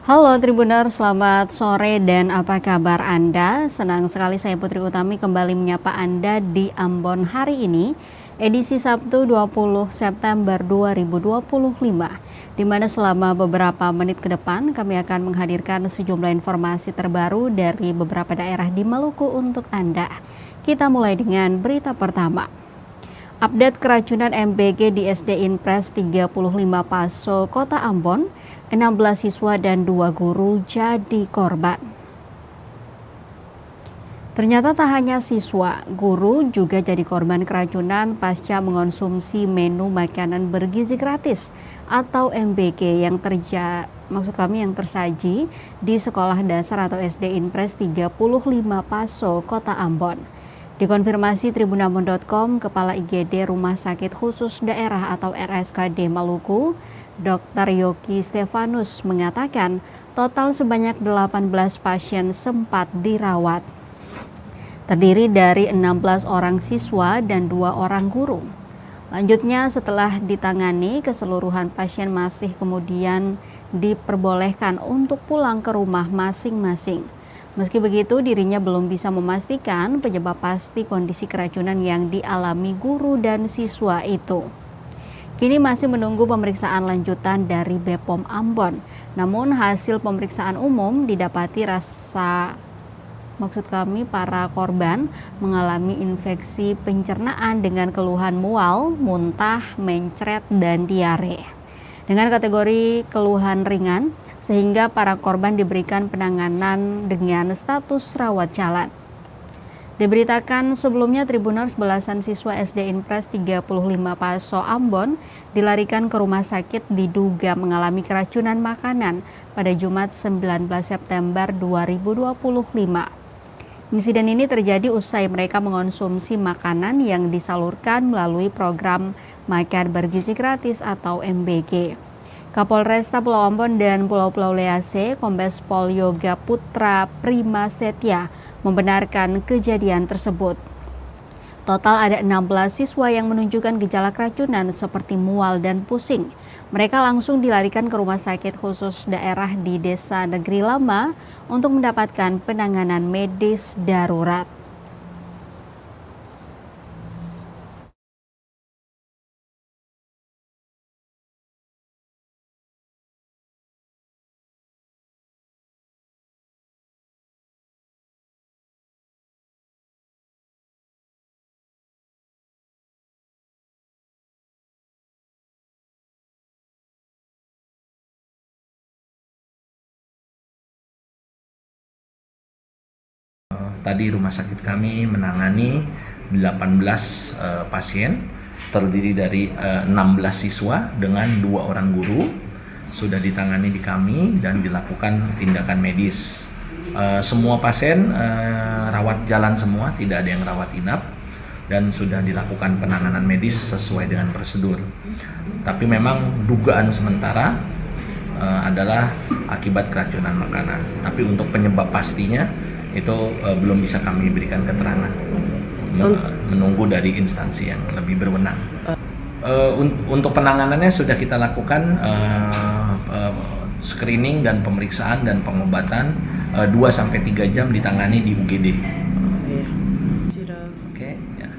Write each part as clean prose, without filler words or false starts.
Halo Tribuner, selamat sore dan apa kabar Anda? Senang sekali saya Putri Utami kembali menyapa Anda di Ambon hari ini, edisi Sabtu 20 September 2025, di mana selama beberapa menit ke depan kami akan menghadirkan sejumlah informasi terbaru dari beberapa daerah di Maluku untuk Anda. Kita mulai dengan berita pertama. Update keracunan MBG di SD Inpres 35 Paso, Kota Ambon, 16 siswa dan 2 guru jadi korban. Ternyata tak hanya siswa, guru juga jadi korban keracunan pasca mengonsumsi menu makanan bergizi gratis atau MBG yang tersaji di sekolah dasar atau SD Inpres 35 Paso, Kota Ambon. Dikonfirmasi tribunambon.com, Kepala IGD Rumah Sakit Khusus Daerah atau RSKD Maluku, Dr. Yogi Stefanus mengatakan total sebanyak 18 pasien sempat dirawat. Terdiri dari 16 orang siswa dan 2 orang guru. Lanjutnya setelah ditangani, keseluruhan pasien masih kemudian diperbolehkan untuk pulang ke rumah masing-masing. Meski begitu, dirinya belum bisa memastikan penyebab pasti kondisi keracunan yang dialami guru dan siswa itu. Kini masih menunggu pemeriksaan lanjutan dari BPOM Ambon. Namun hasil pemeriksaan umum didapati para korban mengalami infeksi pencernaan dengan keluhan mual, muntah, mencret, dan diare. Dengan kategori keluhan ringan, sehingga para korban diberikan penanganan dengan status rawat jalan. Diberitakan sebelumnya, Tribuners, belasan siswa SD Inpres 35 Paso Ambon dilarikan ke rumah sakit diduga mengalami keracunan makanan pada Jumat 19 September 2025. Insiden ini terjadi usai mereka mengonsumsi makanan yang disalurkan melalui program Makan Bergizi Gratis atau MBG. Kapolresta Pulau Ambon dan Pulau-Pulau Lease, Kombes Pol Yoga Putra Prima Setia, membenarkan kejadian tersebut. Total ada 16 siswa yang menunjukkan gejala keracunan seperti mual dan pusing. Mereka langsung dilarikan ke rumah sakit khusus daerah di Desa Negeri Lama untuk mendapatkan penanganan medis darurat. Tadi rumah sakit kami menangani 18 pasien, terdiri dari 16 siswa dengan 2 orang guru, sudah ditangani di kami dan dilakukan tindakan medis. Semua pasien rawat jalan semua, tidak ada yang rawat inap, dan sudah dilakukan penanganan medis sesuai dengan prosedur. Tapi memang dugaan sementara adalah akibat keracunan makanan. Tapi untuk penyebab pastinya itu belum bisa kami berikan keterangan, menunggu dari instansi yang lebih berwenang. Untuk penanganannya sudah kita lakukan screening dan pemeriksaan dan pengobatan 2-3 jam ditangani di UGD. Oke, ya.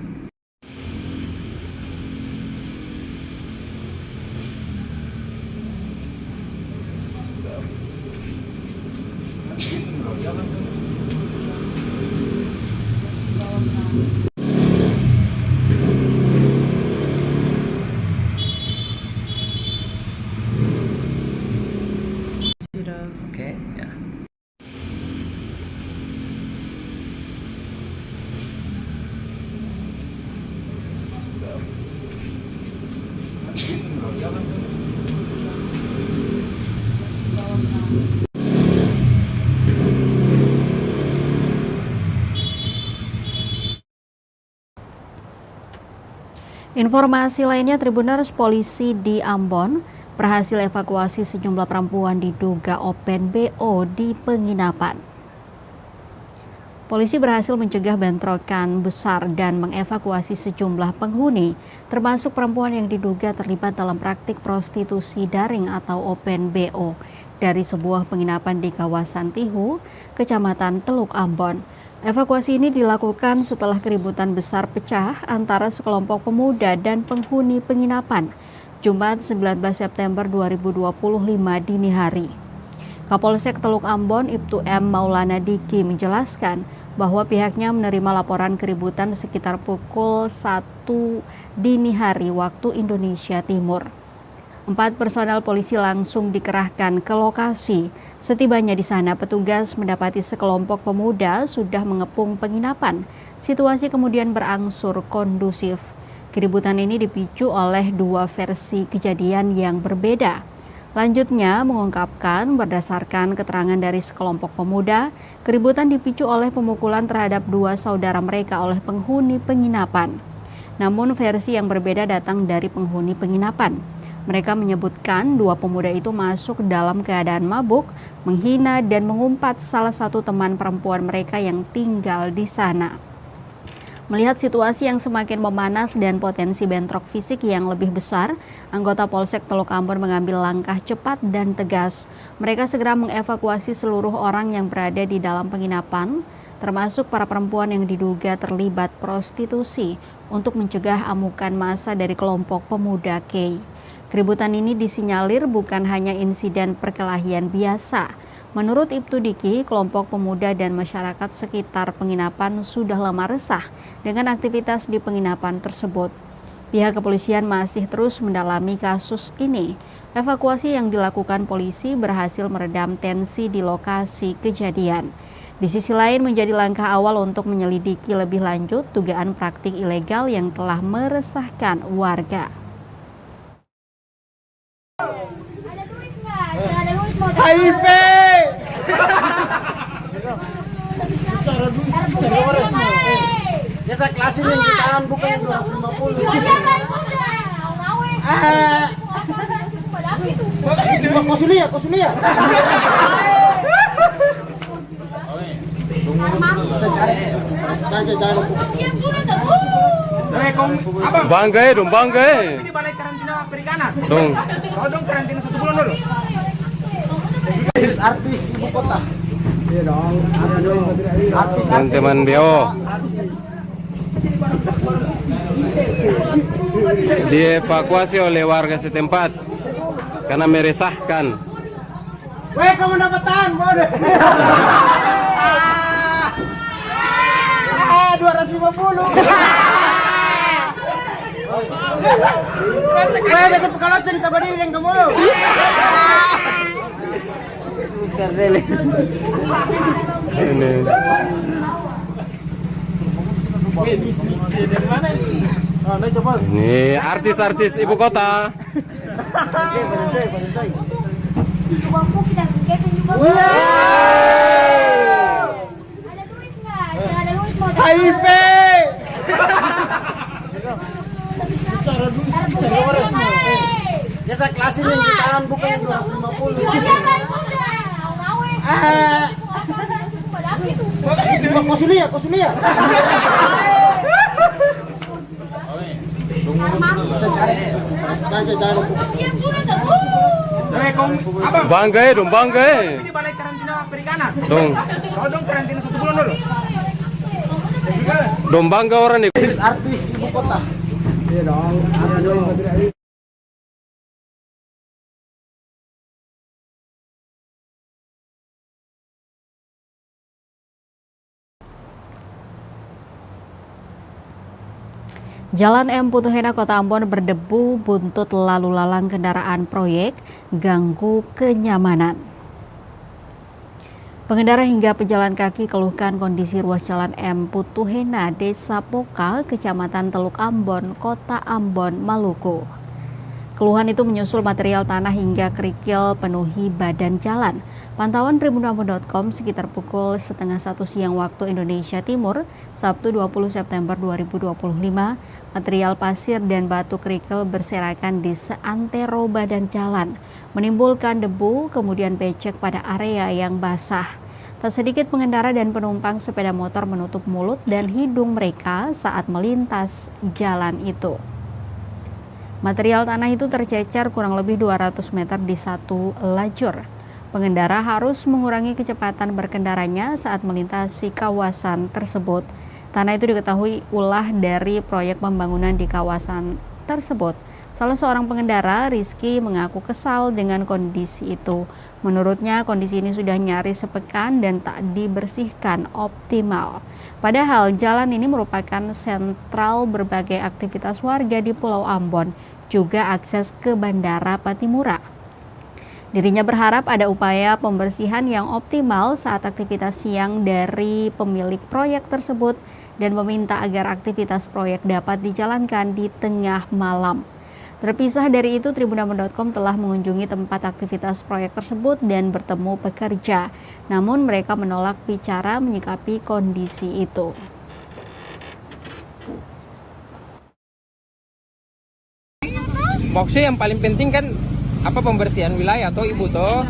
Oke, ya. Informasi lainnya, Tribuners, polisi di Ambon berhasil evakuasi sejumlah perempuan diduga open BO di penginapan. Polisi berhasil mencegah bentrokan besar dan mengevakuasi sejumlah penghuni, termasuk perempuan yang diduga terlibat dalam praktik prostitusi daring atau open BO dari sebuah penginapan di kawasan Tihu, Kecamatan Teluk Ambon. Evakuasi ini dilakukan setelah keributan besar pecah antara sekelompok pemuda dan penghuni penginapan Jumat 19 September 2025 dini hari. Kapolsek Teluk Ambon Ibtu M. Maulana Diki menjelaskan bahwa pihaknya menerima laporan keributan sekitar pukul 1 dini hari waktu Indonesia Timur. 4 personel polisi langsung dikerahkan ke lokasi. Setibanya di sana, petugas mendapati sekelompok pemuda sudah mengepung penginapan. Situasi kemudian berangsur kondusif. Keributan ini dipicu oleh 2 versi kejadian yang berbeda. Lanjutnya mengungkapkan berdasarkan keterangan dari sekelompok pemuda, keributan dipicu oleh pemukulan terhadap 2 saudara mereka oleh penghuni penginapan. Namun versi yang berbeda datang dari penghuni penginapan. Mereka menyebutkan 2 pemuda itu masuk dalam keadaan mabuk, menghina dan mengumpat salah satu teman perempuan mereka yang tinggal di sana. Melihat situasi yang semakin memanas dan potensi bentrok fisik yang lebih besar, anggota Polsek Teluk Ambon mengambil langkah cepat dan tegas. Mereka segera mengevakuasi seluruh orang yang berada di dalam penginapan, termasuk para perempuan yang diduga terlibat prostitusi, untuk mencegah amukan massa dari kelompok pemuda K. Keributan ini disinyalir bukan hanya insiden perkelahian biasa. Menurut Ibtu Diki, kelompok pemuda dan masyarakat sekitar penginapan sudah lama resah dengan aktivitas di penginapan tersebut. Pihak kepolisian masih terus mendalami kasus ini. Evakuasi yang dilakukan polisi berhasil meredam tensi di lokasi kejadian. Di sisi lain menjadi langkah awal untuk menyelidiki lebih lanjut dugaan praktik ilegal yang telah meresahkan warga. HIV. Kita kelasin yang jutaan bukan yang 250. Kosulia. Bangga dong. Ini balai karantina perikanan. Dong. Kau dong karantina 1 bulan dulu. Artis ibu kota. Iya dong. Artis Teman-teman Bio dievakuasi oleh warga setempat karena meresahkan. Weh, kamu dapatan, bodoh. 250. Weh, dekat Pekalongan sama dia yang kamu. Ini. Ini artis-artis ibu kota. HIV. Kita kelasin yang jutaan bukan yang 250. Kosulia. Bangga dong. Ini balai karantina perikanan. Dong. Kau dong karantina 1 bulan dulu. Dong bangga orang nih. Artis ibu kota. Iya dong. Jalan M. Putuhena Kota Ambon berdebu buntut lalu lalang kendaraan proyek, ganggu kenyamanan. Pengendara hingga pejalan kaki keluhkan kondisi ruas jalan M. Putuhena, Desa Poka, Kecamatan Teluk Ambon, Kota Ambon, Maluku. Keluhan itu menyusul material tanah hingga kerikil penuhi badan jalan. Pantauan tribunambon.com sekitar pukul 12:30 siang waktu Indonesia Timur, Sabtu 20 September 2025, material pasir dan batu kerikil berserakan di seantero badan jalan, menimbulkan debu kemudian becek pada area yang basah. Tak sedikit pengendara dan penumpang sepeda motor menutup mulut dan hidung mereka saat melintas jalan itu. Material tanah itu tercecer kurang lebih 200 meter di satu lajur. Pengendara harus mengurangi kecepatan berkendaranya saat melintasi kawasan tersebut. Tanah itu diketahui ulah dari proyek pembangunan di kawasan tersebut. Salah seorang pengendara, Rizky, mengaku kesal dengan kondisi itu. Menurutnya, kondisi ini sudah nyaris sepekan dan tak dibersihkan optimal. Padahal jalan ini merupakan sentral berbagai aktivitas warga di Pulau Ambon, juga akses ke Bandara Patimura. Dirinya berharap ada upaya pembersihan yang optimal saat aktivitas siang dari pemilik proyek tersebut dan meminta agar aktivitas proyek dapat dijalankan di tengah malam. Terpisah dari itu, Tribunambon.com telah mengunjungi tempat aktivitas proyek tersebut dan bertemu pekerja. Namun mereka menolak bicara menyikapi kondisi itu. Maksudnya yang paling penting kan pembersihan wilayah atau ibu toh.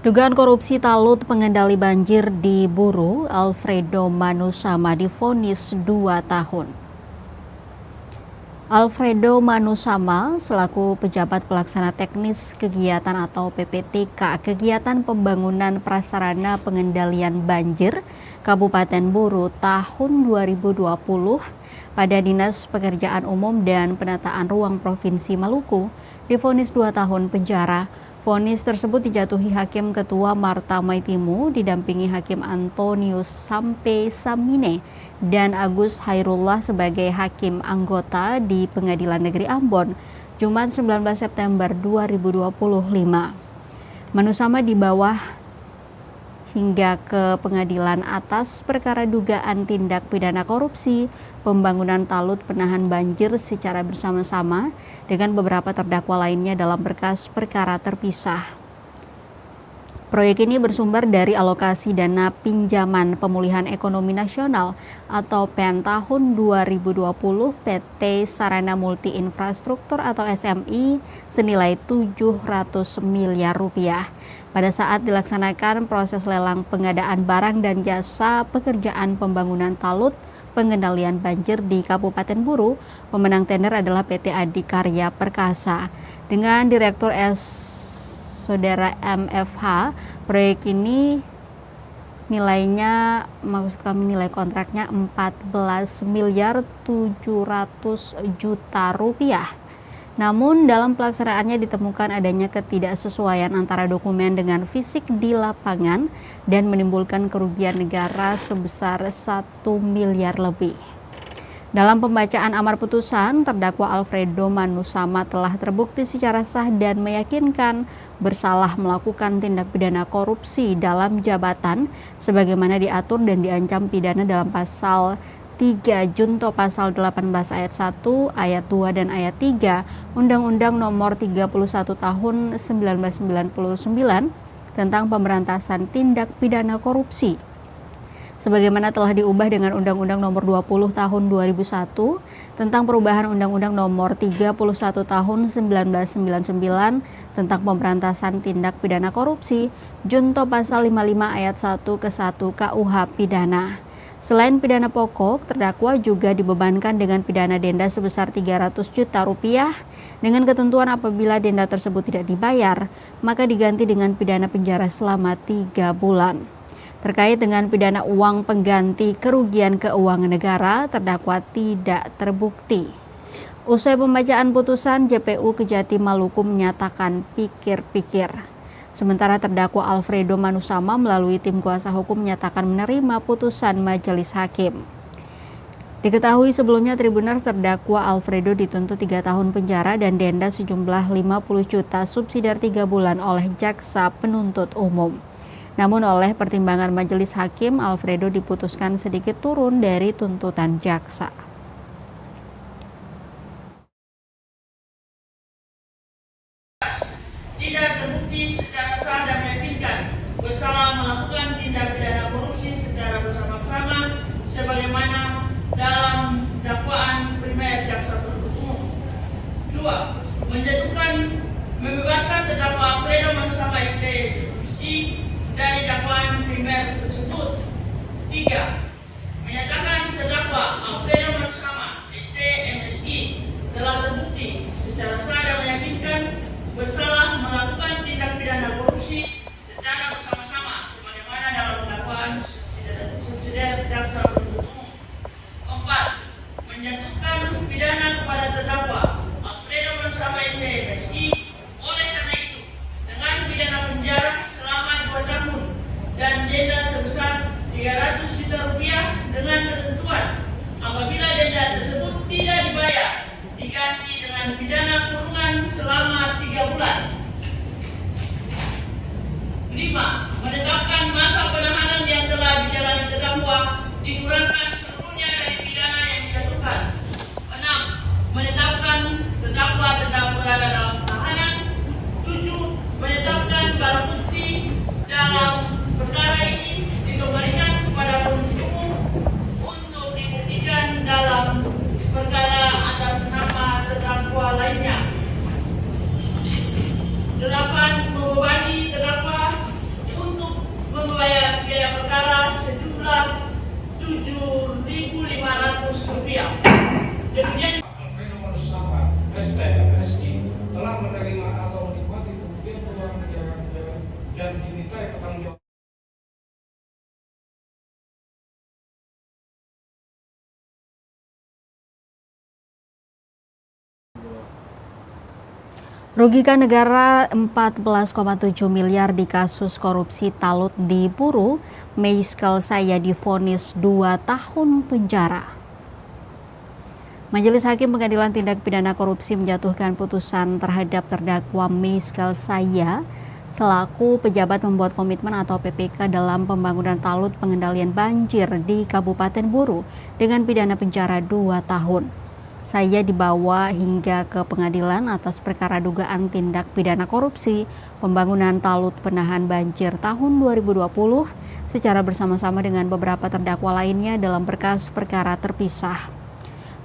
Dugaan korupsi talut pengendali banjir di Buru, Alfredo Manusama divonis 2 tahun. Alfredo Manusama selaku pejabat pelaksana teknis kegiatan atau PPTK kegiatan pembangunan prasarana pengendalian banjir Kabupaten Buru tahun 2020 pada Dinas Pekerjaan Umum dan Penataan Ruang Provinsi Maluku divonis 2 tahun penjara. Vonis tersebut dijatuhi Hakim Ketua Marta Maitimu didampingi Hakim Antonius Sampe Samine dan Agus Hairullah sebagai hakim anggota di Pengadilan Negeri Ambon, Jumat 19 September 2025. Manusama di bawah hingga ke pengadilan atas perkara dugaan tindak pidana korupsi pembangunan talut penahan banjir secara bersama-sama dengan beberapa terdakwa lainnya dalam berkas perkara terpisah. Proyek ini bersumber dari alokasi dana pinjaman pemulihan ekonomi nasional atau PEN tahun 2020 PT Sarana Multi Infrastruktur atau SMI senilai 700 miliar rupiah. Pada saat dilaksanakan proses lelang pengadaan barang dan jasa pekerjaan pembangunan talut pengendalian banjir di Kabupaten Buru, pemenang tender adalah PT Adikarya Perkasa. Dengan Direktur Saudara MFH, proyek ini nilainya, maksud kami nilai kontraknya 14 miliar 700 juta rupiah. Namun dalam pelaksanaannya ditemukan adanya ketidaksesuaian antara dokumen dengan fisik di lapangan dan menimbulkan kerugian negara sebesar 1 miliar lebih. Dalam pembacaan amar putusan, terdakwa Alfredo Manusama telah terbukti secara sah dan meyakinkan bersalah melakukan tindak pidana korupsi dalam jabatan sebagaimana diatur dan diancam pidana dalam pasal 3 Junto pasal 18 ayat 1, ayat 2 dan ayat 3 Undang-Undang Nomor 31 Tahun 1999 tentang pemberantasan tindak pidana korupsi. Sebagaimana telah diubah dengan Undang-Undang Nomor 20 Tahun 2001 tentang perubahan Undang-Undang Nomor 31 Tahun 1999 tentang pemberantasan tindak pidana korupsi, Junto pasal 55 ayat 1 ke 1 KUH pidana. Selain pidana pokok, terdakwa juga dibebankan dengan pidana denda sebesar 300 juta rupiah dengan ketentuan apabila denda tersebut tidak dibayar, maka diganti dengan pidana penjara selama 3 bulan. Terkait dengan pidana uang pengganti kerugian keuangan negara, terdakwa tidak terbukti. Usai pembacaan putusan, JPU Kejati Maluku menyatakan pikir-pikir. Sementara terdakwa Alfredo Manusama melalui tim kuasa hukum menyatakan menerima putusan majelis hakim. Diketahui sebelumnya Tribuners terdakwa Alfredo dituntut 3 tahun penjara dan denda sejumlah 50 juta subsidiar 3 bulan oleh jaksa penuntut umum. Namun oleh pertimbangan majelis hakim, Alfredo diputuskan sedikit turun dari tuntutan jaksa. Tidak terbukti secara sah dan meyakinkan bersalah melakukan tindak pidana korupsi secara bersama-sama sebagaimana dalam dakwaan primer jaksa penuntut umum. 2. Membebaskan terdakwa Alfredo Manusama SPSI dari dakwaan primer tersebut. 3. Menyatakan terdakwa Alfredo Manusama ST-MSI telah terbukti secara sah dan meyakinkan bersalah melakukan tindak pidana korupsi secara bersama-sama sebagaimana dalam dakwaan subsidiar jaksa penuntut umum. 4. Menjatuhkan pidana kepada terdakwa Alfredo Manusama ST-MSI oleh karena itu dengan pidana penjara selama 2 tahun dan denda sebesar 300 juta rupiah dengan ketentuan apabila denda tersebut tidak dibayar diganti dengan pidana kurungan selama 3 bulan. 5. Menetapkan masa penahanan yang telah dijalani terdakwa dikurangkan seluruhnya dari pidana yang dijatuhkan. 6. Menetapkan terdakwa tetap berada dalam tahanan. 7. Menetapkan barang bukti dalam perkara ini dikembalikan kepada penuntut umum untuk dibuktikan dalam perkara atas nama terdakwa lainnya. 8. Membebani terdakwa untuk membayar biaya perkara sejumlah Rp7.500. Demikian. Alfredo Manusama ST-MSI telah menerima atau menikmati kerugian keuangan negara dan dimintai pertanggungjawaban. Rugikan negara 14,7 miliar di kasus korupsi talut di Buru, Meiskel Saya divonis 2 tahun penjara. Majelis Hakim Pengadilan Tindak Pidana Korupsi menjatuhkan putusan terhadap terdakwa Meiskel Saya selaku pejabat membuat komitmen atau PPK dalam pembangunan talut pengendalian banjir di Kabupaten Buru dengan pidana penjara 2 tahun. Saya dibawa hingga ke pengadilan atas perkara dugaan tindak pidana korupsi pembangunan talut penahan banjir tahun 2020 secara bersama-sama dengan beberapa terdakwa lainnya dalam berkas perkara terpisah.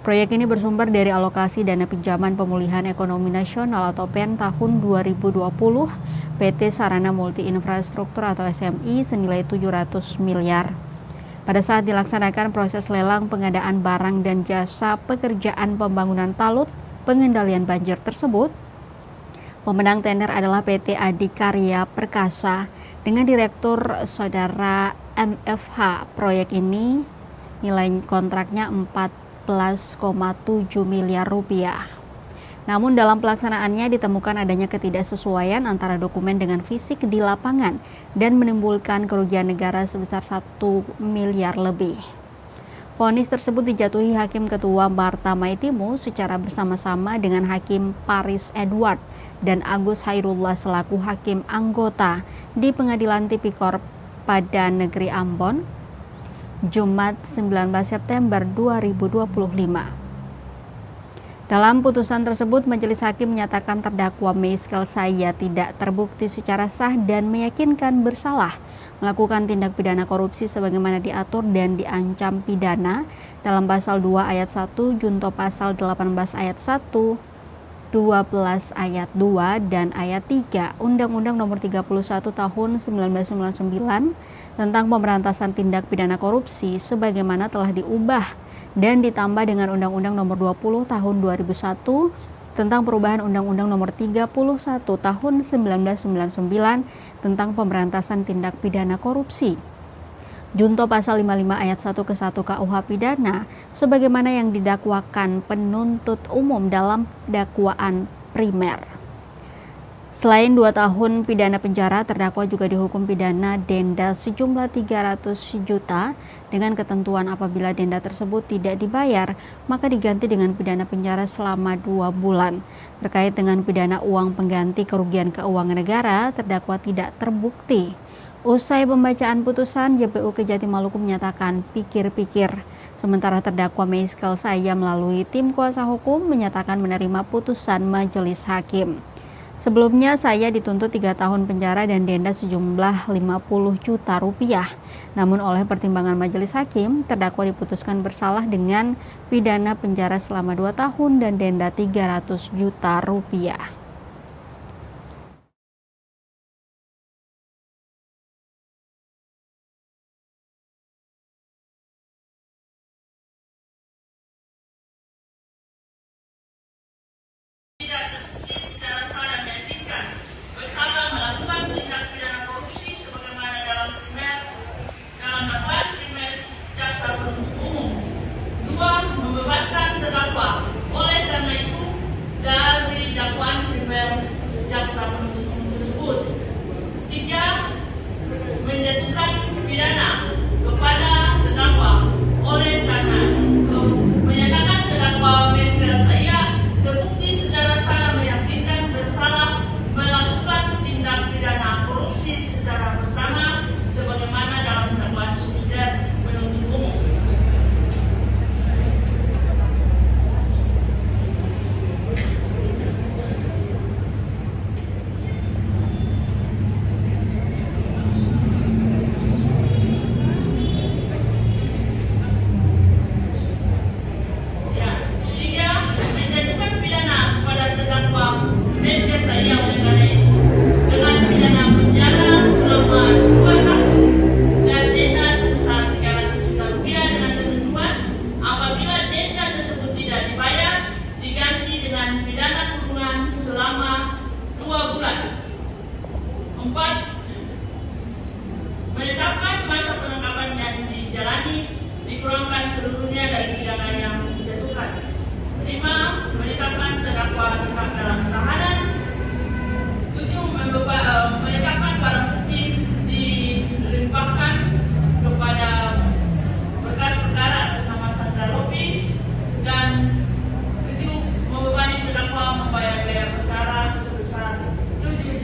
Proyek ini bersumber dari alokasi dana pinjaman pemulihan ekonomi nasional atau PEN tahun 2020 PT Sarana Multi Infrastruktur atau SMI senilai 700 miliar. Pada saat dilaksanakan proses lelang pengadaan barang dan jasa pekerjaan pembangunan talut pengendalian banjir tersebut, pemenang tender adalah PT Adikarya Perkasa dengan Direktur Saudara MFH. Proyek ini nilai kontraknya 14,7 miliar rupiah. Namun dalam pelaksanaannya ditemukan adanya ketidaksesuaian antara dokumen dengan fisik di lapangan dan menimbulkan kerugian negara sebesar 1 miliar lebih. Vonis tersebut dijatuhi Hakim Ketua Marta Maitimu secara bersama-sama dengan Hakim Paris Edward dan Agus Hairullah selaku Hakim Anggota di Pengadilan Tipikor pada Negeri Ambon, Jumat 19 September 2025. Dalam putusan tersebut, Majelis Hakim menyatakan terdakwa Meiskel Saya tidak terbukti secara sah dan meyakinkan bersalah melakukan tindak pidana korupsi sebagaimana diatur dan diancam pidana dalam pasal 2 ayat 1 junto pasal 18 ayat 1, 12 ayat 2 dan ayat 3 Undang-Undang Nomor 31 Tahun 1999 tentang pemberantasan tindak pidana korupsi sebagaimana telah diubah dan ditambah dengan Undang-Undang Nomor 20 Tahun 2001 tentang perubahan Undang-Undang Nomor 31 Tahun 1999 tentang pemberantasan tindak pidana korupsi. Junto pasal 55 ayat 1 ke 1 KUH pidana sebagaimana yang didakwakan penuntut umum dalam dakwaan primer. Selain 2 tahun pidana penjara, terdakwa juga dihukum pidana denda sejumlah 300 juta dengan ketentuan apabila denda tersebut tidak dibayar, maka diganti dengan pidana penjara selama 2 bulan. Terkait dengan pidana uang pengganti kerugian keuangan negara, terdakwa tidak terbukti. Usai pembacaan putusan, JPU Kejati Maluku menyatakan pikir-pikir. Sementara terdakwa Meiskel Saya melalui tim kuasa hukum menyatakan menerima putusan majelis hakim. Sebelumnya saya dituntut 3 tahun penjara dan denda sejumlah 50 juta rupiah. Namun oleh pertimbangan majelis hakim, terdakwa diputuskan bersalah dengan pidana penjara selama 2 tahun dan denda 300 juta rupiah. Membebaskan terdakwa. Oleh karena itu, dari dakwaan primer jaksa penuntut umum tersebut, 3. Menjatuhkan pidana kepada terdakwa. Oleh karena menyatakan terdakwa Meiskel Saya terbukti secara sah meyakinkan bersalah melakukan tindak pidana korupsi secara bersama sebagaimana dalam dakwaan subsidiar penuntut umum. Menetapkan masa penangkapan yang dijalani dikurangkan seluruhnya dari pidana yang dijatuhkan. 5. Menetapkan terdakwa tetap dalam tahanan. 7. Menetapkan barang bukti dilimpahkan kepada berkas perkara atas nama Sandra Lopis. Dan 7. Membebani terdakwa membayar biaya perkara sebesar 7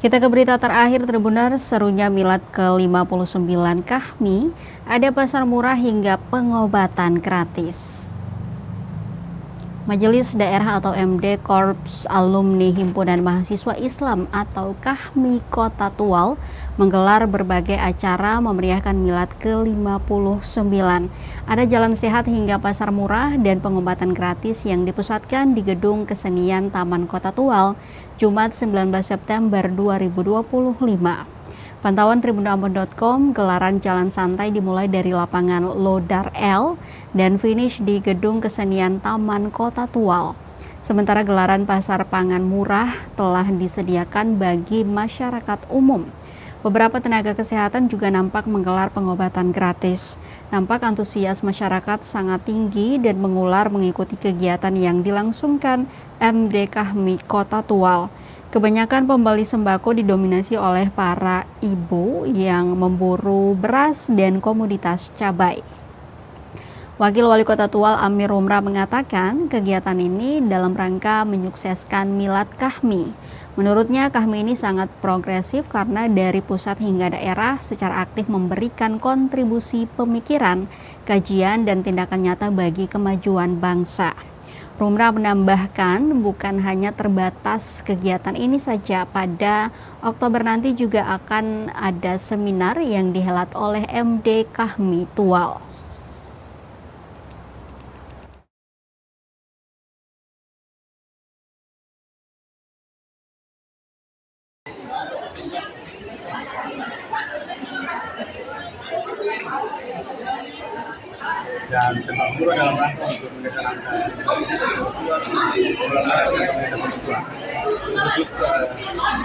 Kita ke berita terakhir, Tribuners. Serunya milad ke-59 KHMI, ada pasar murah hingga pengobatan gratis. Majelis Daerah atau MD Korps Alumni Himpunan Mahasiswa Islam atau KHMI Kota Tual menggelar berbagai acara memeriahkan milad ke-59. Ada jalan sehat hingga pasar murah dan pengobatan gratis yang dipusatkan di Gedung Kesenian Taman Kota Tual, Jumat 19 September 2025. Pantauan tribunambon.com, gelaran jalan santai dimulai dari lapangan Lodar L dan finish di Gedung Kesenian Taman Kota Tual. Sementara gelaran pasar pangan murah telah disediakan bagi masyarakat umum. Beberapa tenaga kesehatan juga nampak menggelar pengobatan gratis. Nampak antusias masyarakat sangat tinggi dan mengular mengikuti kegiatan yang dilangsungkan MD KHMI Kota Tual. Kebanyakan pembeli sembako didominasi oleh para ibu yang memburu beras dan komoditas cabai. Wakil Wali Kota Tual Amir Rumrah mengatakan kegiatan ini dalam rangka menyukseskan milad KHMI. Menurutnya KHMI ini sangat progresif karena dari pusat hingga daerah secara aktif memberikan kontribusi pemikiran, kajian, dan tindakan nyata bagi kemajuan bangsa. Rumrah menambahkan bukan hanya terbatas kegiatan ini saja, pada Oktober nanti juga akan ada seminar yang dihelat oleh MD KHMI Tual. Dan sepak bola dalam rangka untuk menekan angka untuk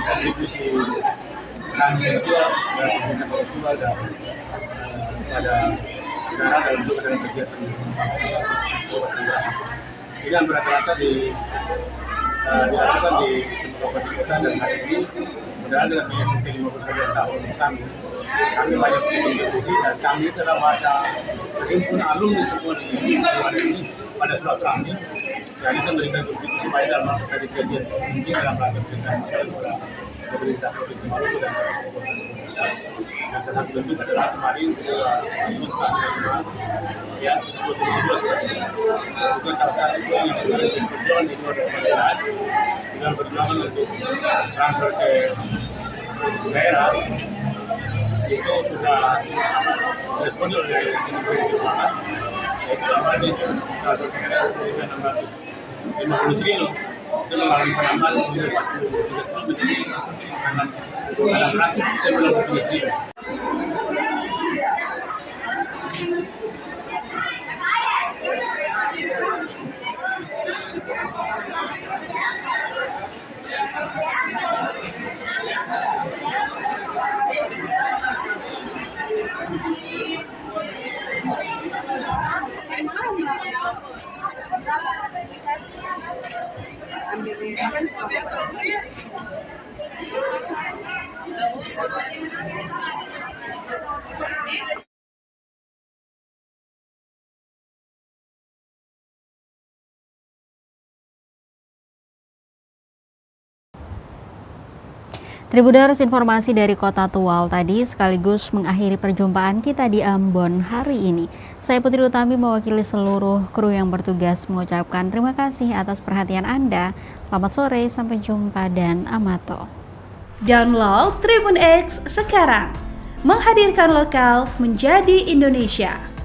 kontribusi ranking kedua dan pemerintah kedua dan pada negara dalam bentuk dalam kegiatan ini yang rata-rata dilakukan di semua kabupaten kota dan hari ini mudah-mudahan dengan biaya sampai 50 tahun kami banyak kontribusi dan kami telah ada himpun alumni semua di luar ini pada silaturahmi dan kita memberikan kontribusi banyak dalam rangka kajian ini dalam rangka pemerintah Provinsi Maluku dan Indonesia. Dan sangat penting adalah kemarin masuk ke nasional ya 2011 itu salah satu yang sudah berjuang di luar pemerintahan dengan perjuangan untuk transfer ke daerah itu sudah respon oleh Kementerian Keuangan, yaitu awalnya itu transfer ke daerah dengan 650 triliun itu mengalami penambahan menjadi 40 menjadi 693 triliun. Tribuners, informasi dari Kota Tual tadi sekaligus mengakhiri perjumpaan kita di Ambon hari ini. Saya Putri Utami mewakili seluruh kru yang bertugas mengucapkan terima kasih atas perhatian Anda. Selamat sore, sampai jumpa dan amato. Download Tribun X sekarang, menghadirkan lokal menjadi Indonesia.